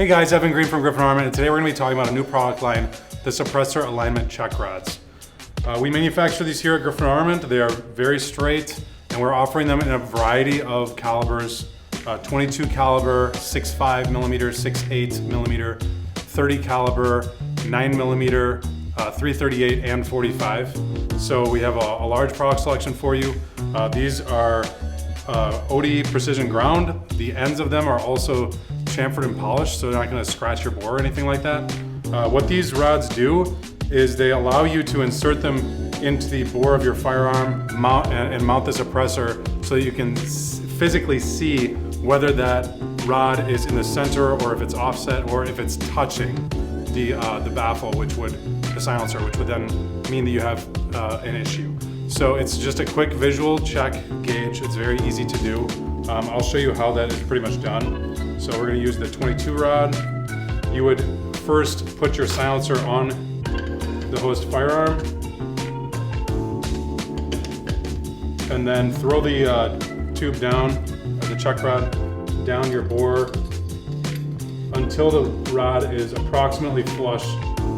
Hey guys, Evan Green from Griffin Armament, and today we're going to be talking about a new product line, the Suppressor alignment check rods. We manufacture these here at Griffin Armament. They are very straight, and we're offering them in a variety of calibers, 22 caliber, 6.5 millimeter, 6.8 millimeter, 30 caliber, 9 millimeter, 338 and 45. So we have a large product selection for you. These are OD precision ground. The ends of them are also chamfered and polished, so they're not going to scratch your bore or anything like that. What these rods do is they allow you to insert them into the bore of your firearm and mount the suppressor so that you can physically see whether that rod is in the center or if it's offset or if it's touching the baffle, the silencer, which would then mean that you have an issue. So it's just a quick visual check gauge. It's very easy to do. I'll show you how that is pretty much done. So we're going to use the 22 rod. You would first put your silencer on the host firearm and then throw the tube down, or the check rod down your bore until the rod is approximately flush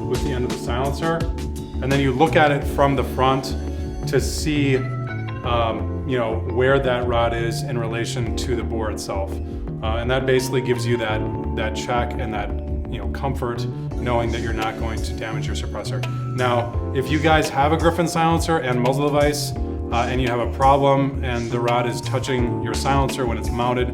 with the end of the silencer. And then you look at it from the front to see where that rod is in relation to the bore itself. And that basically gives you that check and that comfort knowing that you're not going to damage your suppressor. Now, if you guys have a Griffin silencer and muzzle device and you have a problem and the rod is touching your silencer when it's mounted,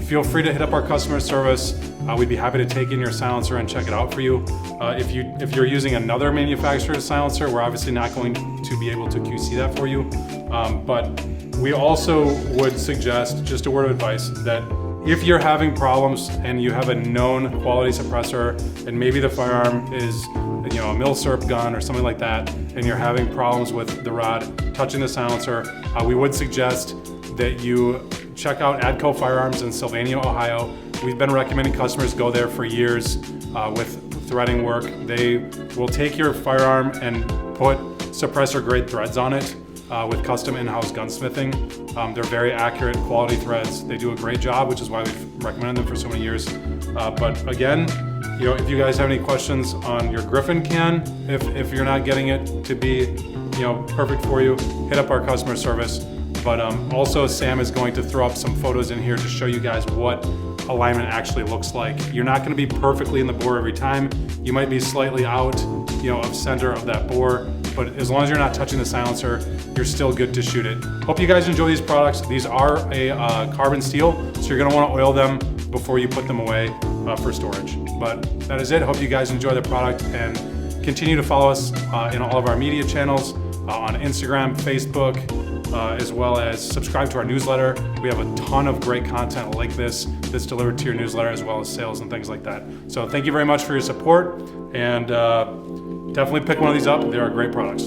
feel free to hit up our customer service. We'd be happy to take in your silencer and check it out for you. If you're using another manufacturer's silencer, we're obviously not going to be able to QC that for you. But we also would suggest, just a word of advice, that if you're having problems and you have a known quality suppressor and maybe the firearm is a mil-serp gun or something like that, and you're having problems with the rod touching the silencer, we would suggest that you check out Adco Firearms in Sylvania, Ohio. We've been recommending customers go there for years with threading work. They will take your firearm and put suppressor grade threads on it with custom in-house gunsmithing. They're very accurate quality threads. They do a great job, which is why we've recommended them for so many years. But again, if you guys have any questions on your Griffin can, if you're not getting it to be perfect for you, hit up our customer service. But also Sam is going to throw up some photos in here to show you guys what alignment actually looks like. You're not going to be perfectly in the bore every time. You might be slightly out of center of that bore, but as long as you're not touching the silencer, you're still good to shoot it. Hope you guys enjoy these products. These are a carbon steel, so you're going to want to oil them before you put them away for storage. But that is it. Hope you guys enjoy the product and continue to follow us in all of our media channels on Instagram, Facebook, as well as subscribe to our newsletter. We have a ton of great content like this that's delivered to your newsletter, as well as sales and things like that. So thank you very much for your support, and definitely pick one of these up. They are great products.